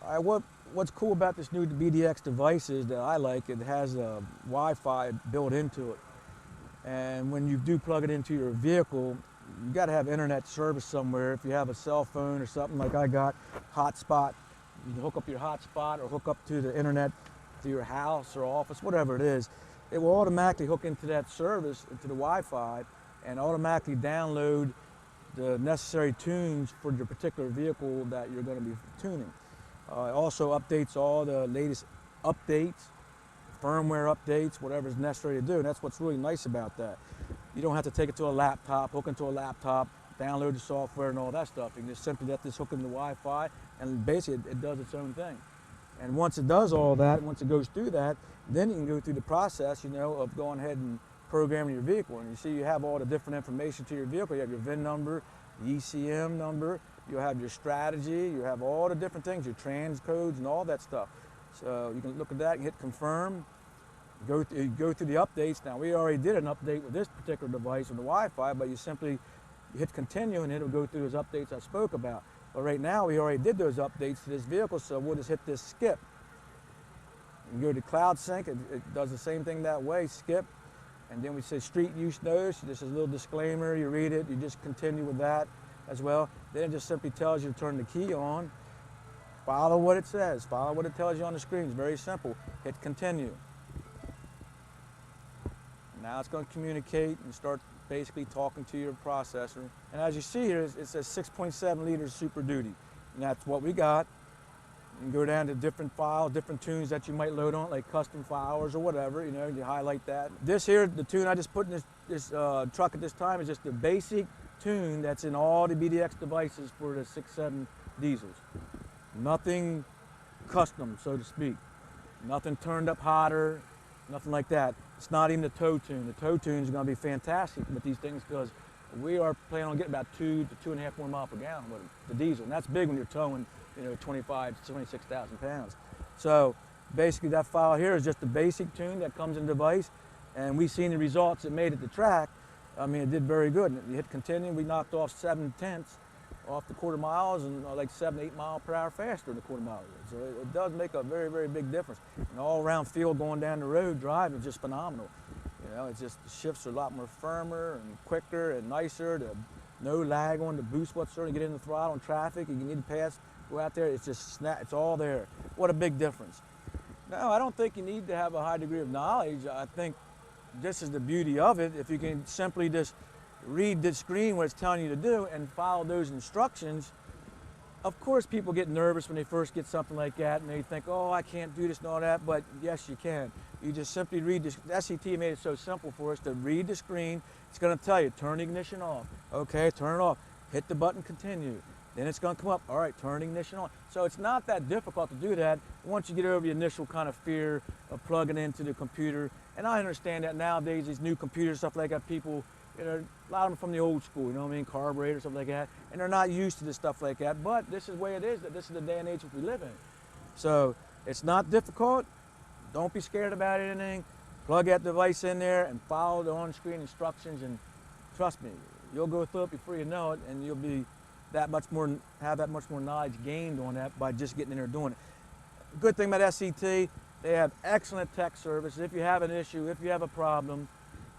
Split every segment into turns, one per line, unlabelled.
What's cool about this new BDX device is that I like it has a Wi-Fi built into it. And when you do plug it into your vehicle, you got to have internet service somewhere. If you have a cell phone or something like I got, hotspot, you can hook up your hotspot or hook up to the internet to your house or office, whatever it is. It will automatically hook into that service, into the Wi-Fi, and automatically download the necessary tunes for your particular vehicle that you're going to be tuning. It also updates all the latest updates, firmware updates, whatever is necessary to do. And that's what's really nice about that. You don't have to take it to a laptop, hook into a laptop, download the software and all that stuff. You can just simply let this hook into Wi-Fi, and basically it does its own thing. And once it does all that, once it goes through that, then you can go through the process, of going ahead and programming your vehicle. And you see you have all the different information to your vehicle. You have your VIN number, the ECM number, you have your strategy, you have all the different things, your trans codes and all that stuff. So you can look at that and hit confirm, go through the updates. Now we already did an update with this particular device on the Wi-Fi, but you simply hit continue and it'll go through those updates I spoke about. But right now we already did those updates to this vehicle, so we'll just hit this skip. You can go to Cloud Sync, it does the same thing that way, skip. And then we say street use notice, this is a little disclaimer, you read it, you just continue with that as well. Then it just simply tells you to turn the key on, follow what it says, follow what it tells you on the screen. It's very simple, hit continue. Now it's going to communicate and start basically talking to your processor. And as you see here, it says 6.7 liters Super Duty. And that's what we got. You can go down to different files, different tunes that you might load on, like custom files or whatever, you highlight that. This here, the tune I just put in this truck at this time is just the basic tune that's in all the BDX devices for the 6.7 diesels. Nothing custom, so to speak. Nothing turned up hotter, nothing like that. It's not even the tow tune. The tow tune is going to be fantastic with these things because we are planning on getting about 2 to 2.5 more miles per gallon with the diesel. And that's big when you're towing 25 to 26,000 pounds. So basically that file here is just the basic tune that comes in the device, and we've seen the results it made at the track. I mean, it did very good. You hit continue, we knocked off 7/10 off the quarter miles and like 7 to 8 miles per hour faster in the quarter mile. So it does make a very, very big difference. And all around feel going down the road driving is just phenomenal. It's just, the shifts are a lot more firmer and quicker and nicer. No lag on the boost whatsoever. You get in the throttle in traffic, you need to pass, go out there, it's just snap, it's all there. What a big difference. No, I don't think you need to have a high degree of knowledge. I think this is the beauty of it. If you can simply just read the screen what it's telling you to do and follow those instructions. Of course people get nervous when they first get something like that and they think, oh, I can't do this and all that, but yes you can. You just simply read this. SCT made it so simple for us to read the screen. It's going to tell you, turn the ignition off. Okay, turn it off. Hit the button, continue. Then it's going to come up, all right, turn the ignition on. So it's not that difficult to do that once you get over the initial kind of fear of plugging into the computer. And I understand that nowadays, these new computers, stuff like that, people, a lot of them from the old school, carburetor, stuff like that, and they're not used to this stuff like that, but this is the way it is, that this is the day and age that we live in. So it's not difficult. Don't be scared about anything. Plug that device in there and follow the on-screen instructions, and trust me, you'll go through it before you know it, and you'll be have that much more knowledge gained on that by just getting in there and doing it. Good thing about SCT, they have excellent tech service. If you have an issue, if you have a problem,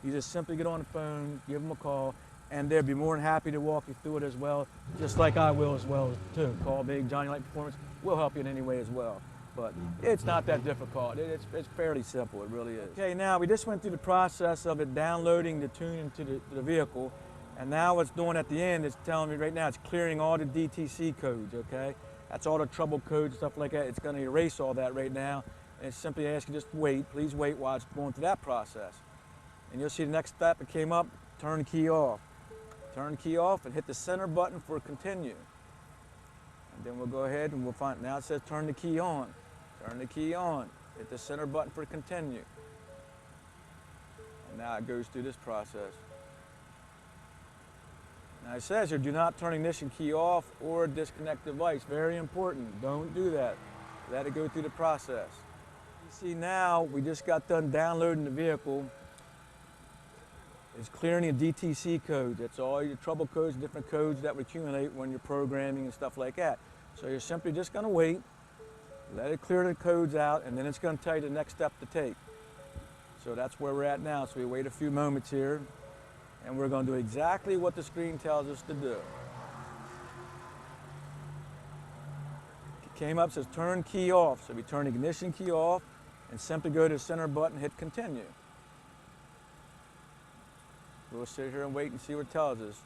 you just simply get on the phone, give them a call, and they'll be more than happy to walk you through it as well, just like I will as well too. Call Big Johnny Light Performance. We'll help you in any way as well. But it's not that difficult. It's fairly simple, it really is. Okay, now we just went through the process of it downloading the tune into the vehicle, and now what's doing at the end is telling me right now it's clearing all the DTC codes, okay? That's all the trouble codes, stuff like that. It's going to erase all that right now, and it's simply asking you just wait, please wait while it's going through that process. And you'll see the next step that came up, turn the key off. Turn the key off and hit the center button for continue. And then we'll go ahead and we'll find, now it says turn the key on. Turn the key on, hit the center button for continue. And now it goes through this process. Now it says here, do not turn ignition key off or disconnect device. Very important, don't do that. Let it go through the process. You see now, we just got done downloading the vehicle. It's clearing the DTC codes. That's all your trouble codes, different codes that would accumulate when you're programming and stuff like that. So you're simply just going to wait Let it clear the codes out, and then it's going to tell you the next step to take. So that's where we're at now. So we wait a few moments here, and we're going to do exactly what the screen tells us to do. It came up, says turn key off. So we turn the ignition key off and simply go to the center button and hit continue. We'll sit here and wait and see what it tells us.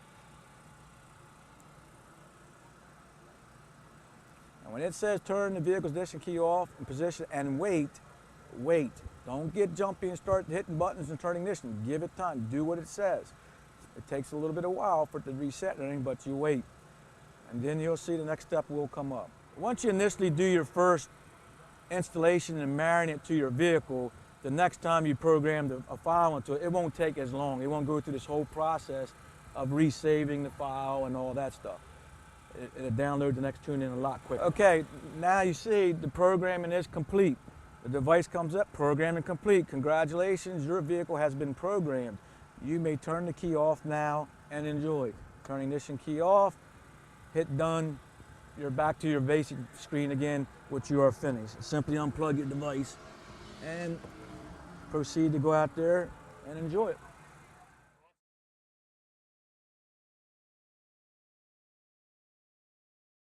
And when it says turn the vehicle's ignition key off in position and wait, wait. Don't get jumpy and start hitting buttons and turning ignition. Give it time. Do what it says. It takes a little bit of while for it to reset and everything, but you wait. And then you'll see the next step will come up. Once you initially do your first installation and marrying it to your vehicle, the next time you program a file into it, it won't take as long. It won't go through this whole process of resaving the file and all that stuff. It'll download the next tune in a lot quicker. Okay, now you see the programming is complete. The device comes up, programming complete. Congratulations, your vehicle has been programmed. You may turn the key off now and enjoy. Turn ignition key off, hit done. You're back to your basic screen again, which you are finished. Simply unplug your device and proceed to go out there and enjoy it.